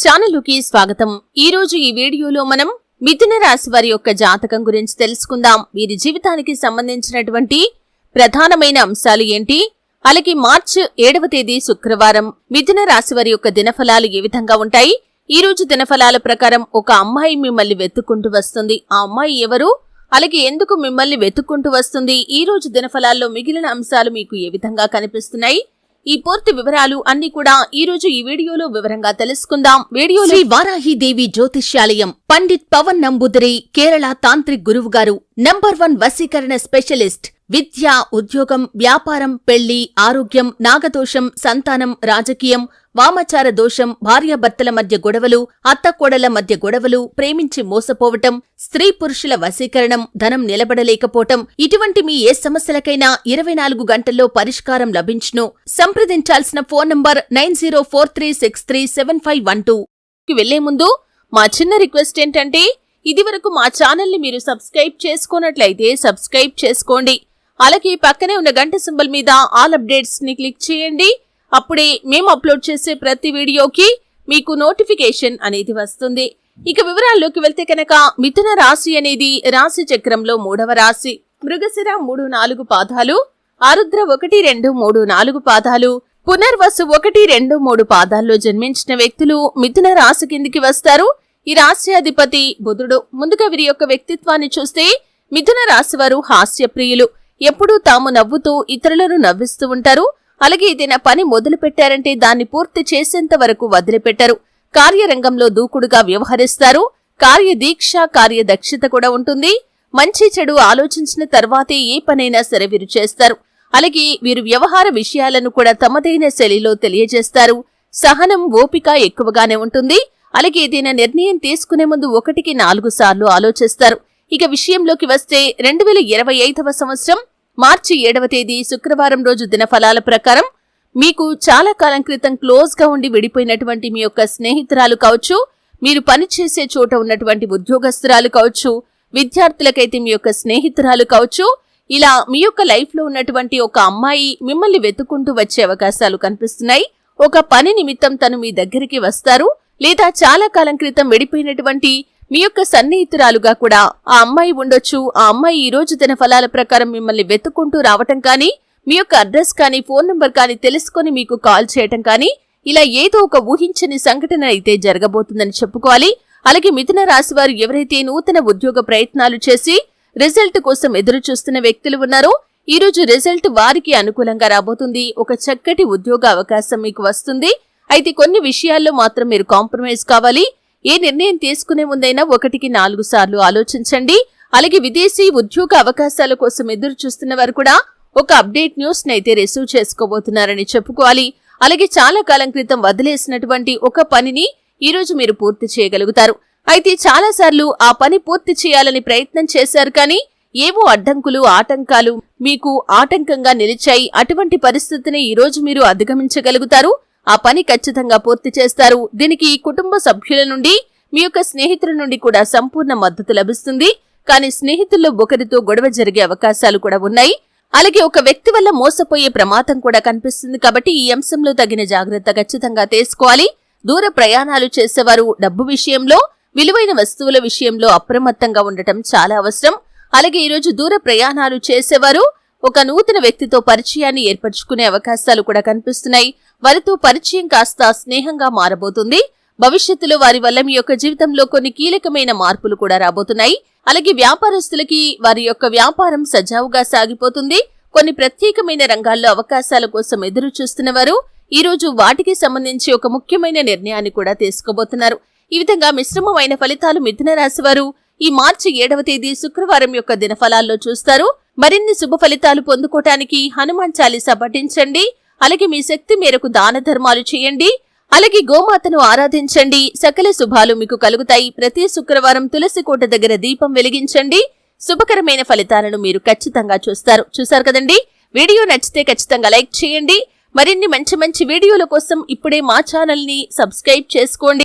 ఛానలుకి స్వాగతం। ఈ రోజు ఈ వీడియోలో మనం మిథున రాశి వారి యొక్క జాతకం గురించి తెలుసుకుందాం। వీరి జీవితానికి సంబంధించినటువంటి ప్రధానమైన అంశాలు ఏంటి, అలాగే మార్చి 7వ తేదీ శుక్రవారం మిథున రాశి వారి యొక్క దినఫలాలు ఏ విధంగా ఉంటాయి। ఈ రోజు దినఫలాల ప్రకారం ఒక అమ్మాయి మిమ్మల్ని వెతుక్కుంటూ వస్తుంది। ఆ అమ్మాయి ఎవరు, అలాగే ఎందుకు మిమ్మల్ని వెతుక్కుంటూ వస్తుంది, ఈ రోజు దినఫలాల్లో మిగిలిన అంశాలు మీకు ఏ విధంగా కనిపిస్తున్నాయి, ఈ పూర్తి వివరాలు అన్ని కూడా ఈ రోజు ఈ వీడియోలో వివరంగా తెలుసుకుందాం। వీడియోలో శ్రీ వారాహిదేవి జ్యోతిష్యాలయం పండిత్ పవన్ నంబూదిరి కేరళ తాంత్రిక్ గురువు గారు #1 వశీకరణ స్పెషలిస్ట్। విద్య, ఉద్యోగం, వ్యాపారం, పెళ్లి, ఆరోగ్యం, నాగదోషం, సంతానం, రాజకీయం, వామాచార దోషం, భార్యాభర్తల మధ్య గొడవలు, అత్తకోడల మధ్య గొడవలు, ప్రేమించి మోసపోవటం, స్త్రీ పురుషుల వశీకరణం, ధనం నిలబడలేకపోవటం, ఇటువంటి మీ ఏ సమస్యలకైనా 24 గంటల్లో పరిష్కారం లభించును। సంప్రదించాల్సిన ఫోన్ నంబర్ 9043637512। వెళ్లే ముందు మా చిన్న రిక్వెస్ట్ ఏంటంటే, ఇదివరకు మా ఛానల్ ని మీరు సబ్స్క్రైబ్ చేసుకోనట్లయితే సబ్స్క్రైబ్ చేసుకోండి, అలాగే పక్కనే ఉన్న గంట సింబల్ మీద ఆల్ అప్డేట్స్ ని క్లిక్ చేయండి। అప్పుడే మేము అప్లోడ్ చేసే ప్రతి వీడియోకి మీకు నోటిఫికేషన్ అనేది వస్తుంది। ఇక వివరాల్లోకి వెళ్తే కనుక మిథున రాశి అనేది రాశి చక్రంలో 3వ రాశి। మృగశిర 3-4 పాదాలు, ఆరుద్ర 1-2-3-4 పాదాలు, పునర్వసు 1-2-3 పాదాల్లో జన్మించిన వ్యక్తులు మిథున రాశి కిందికి వస్తారు। ఈ రాశి అధిపతి బుధుడు। ముందుగా వీరి యొక్క వ్యక్తిత్వాన్ని చూస్తే మిథున రాశి వారు హాస్యప్రియులు, ఎప్పుడూ తాము నవ్వుతూ ఇతరులను నవ్విస్తూ ఉంటారు। అలాగే ఏదైనా పని మొదలు పెట్టారంటే దాన్ని పూర్తి చేసేంత వరకు వదిలిపెట్టరు। కార్యరంగంలో దూకుడుగా వ్యవహరిస్తారు। కార్యదీక్ష, కార్యదక్షత కూడా ఉంటుంది। మంచి చెడు ఆలోచించిన తర్వాతే ఏ పనైనా సరే వీరు చేస్తారు। అలాగే వీరు వ్యవహార విషయాలను కూడా తమదైన శైలిలో తెలియజేస్తారు। సహనం, ఓపిక ఎక్కువగానే ఉంటుంది। అలాగే ఏదైనా నిర్ణయం తీసుకునే ముందు 1కి 4 సార్లు ఆలోచిస్తారు। ఇక విషయంలోకి వస్తే 2025వ సంవత్సరం మార్చి 7వ తేదీ శుక్రవారం రోజు దినఫలాల ప్రకారం మీకు చాలా కాలం క్రితం క్లోజ్ గా ఉండి విడిపోయినటువంటి మీ యొక్క స్నేహితురాలు కావచ్చు, మీరు పనిచేసే చోట ఉన్నటువంటి ఉద్యోగస్తురాలు కావచ్చు, విద్యార్థులకైతే మీ యొక్క స్నేహితురాలు కావచ్చు, ఇలా మీ యొక్క లైఫ్ లో ఉన్నటువంటి ఒక అమ్మాయి మిమ్మల్ని వెతుక్కుంటూ వచ్చే అవకాశాలు కనిపిస్తున్నాయి। ఒక పని నిమిత్తం తను మీ దగ్గరికి వస్తారు, లేదా చాలా కాలం క్రితం విడిపోయినటువంటి మీ యొక్క సన్నిహితురాలుగా కూడా ఆ అమ్మాయి ఉండొచ్చు। ఆ అమ్మాయి ఈ రోజు తన ఫలాల ప్రకారం మిమ్మల్ని వెతుక్కుంటూ రావటం కానీ, మీ యొక్క అడ్రస్ కానీ, ఫోన్ నంబర్ కానీ తెలుసుకొని మీకు కాల్ చేయటం కానీ, ఇలా ఏదో ఒక ఊహించని సంఘటన అయితే జరగబోతుందని చెప్పుకోవాలి। అలాగే మిథున రాశి వారు ఎవరైతే నూతన ఉద్యోగ ప్రయత్నాలు చేసి రిజల్ట్ కోసం ఎదురు చూస్తున్న వ్యక్తులు ఉన్నారో, ఈ రోజు రిజల్ట్ వారికి అనుకూలంగా రాబోతుంది। ఒక చక్కటి ఉద్యోగ అవకాశం మీకు వస్తుంది। అయితే కొన్ని విషయాల్లో మాత్రం మీరు కాంప్రమైజ్ కావాలి। ఏ నిర్ణయం తీసుకునే ముందైనా 1కి 4 సార్లు ఆలోచించండి। అలాగే విదేశీ ఉద్యోగ అవకాశాల కోసం ఎదురు చూస్తున్న వారు కూడా ఒక అప్డేట్ న్యూస్ నైతే రిసీవ్ చేసుకోబోతున్నారని చెప్పుకోవాలి। అలాగే చాలా కాలం క్రితం వదిలేసినటువంటి ఒక పనిని ఈ రోజు మీరు పూర్తి చేయగలుగుతారు। అయితే చాలా సార్లు ఆ పని పూర్తి చేయాలని ప్రయత్నం చేశారు, కానీ ఏవో అడ్డంకులు, ఆటంకాలు మీకు ఆటంకంగా నిలిచాయి। అటువంటి పరిస్థితిని ఈ రోజు మీరు అధిగమించగలుగుతారు। ఆ పని ఖచ్చితంగా పూర్తి చేస్తారు। దీనికి కుటుంబ సభ్యుల నుండి, మీ యొక్క స్నేహితుల నుండి కూడా సంపూర్ణ మద్దతు లభిస్తుంది। కానీ స్నేహితుల్లో ఒకరితో గొడవ జరిగే అవకాశాలు కూడా ఉన్నాయి। అలాగే ఒక వ్యక్తి వల్ల మోసపోయే ప్రమాదం కూడా కనిపిస్తుంది, కాబట్టి ఈ అంశంలో తగిన జాగ్రత్త ఖచ్చితంగా తీసుకోవాలి। దూర ప్రయాణాలు చేసేవారు డబ్బు విషయంలో, విలువైన వస్తువుల విషయంలో అప్రమత్తంగా ఉండటం చాలా అవసరం। అలాగే ఈరోజు దూర ప్రయాణాలు చేసేవారు ఒక నూతన వ్యక్తితో పరిచయాన్ని ఏర్పరచుకునే అవకాశాలు కూడా కనిపిస్తున్నాయి। వారితో పరిచయం కాస్త స్నేహంగా మారబోతుంది। భవిష్యత్తులో వారి వల్ల మీ యొక్క జీవితంలో కొన్ని కీలకమైన మార్పులు కూడా రాబోతున్నాయి। అలాగే వ్యాపారస్తులకి వారి యొక్క వ్యాపారం సజావుగా సాగిపోతుంది। కొన్ని ప్రత్యేకమైన రంగాల్లో అవకాశాల కోసం ఎదురు చూస్తున్న వారు ఈ రోజు వాటికి సంబంధించి ఒక ముఖ్యమైన నిర్ణయాన్ని కూడా తీసుకోబోతున్నారు। ఈ విధంగా మిశ్రమమైన ఫలితాలు మిథున రాశి వారు ఈ మార్చి 7వ తేదీ శుక్రవారం యొక్క దినఫలాల్లో చూస్తారు। మరిన్ని శుభ ఫలితాలు పొందుకోవటానికి హనుమాన్ చాలీసా పఠించండి, అలాగే మీ శక్తి మేరకు దాన ధర్మాలు చేయండి, అలాగే గోమాతను ఆరాధించండి, సకల శుభాలు మీకు కలుగుతాయి। ప్రతి శుక్రవారం తులసి కోట దగ్గర దీపం వెలిగించండి, శుభకరమైన ఫలితాలను మీరు ఖచ్చితంగా చూస్తారు కదండి। వీడియో నచ్చితే ఖచ్చితంగా లైక్ చేయండి। మరిన్ని మంచి వీడియోల కోసం ఇప్పుడే మా ఛానల్ ని సబ్స్క్రైబ్ చేసుకోండి।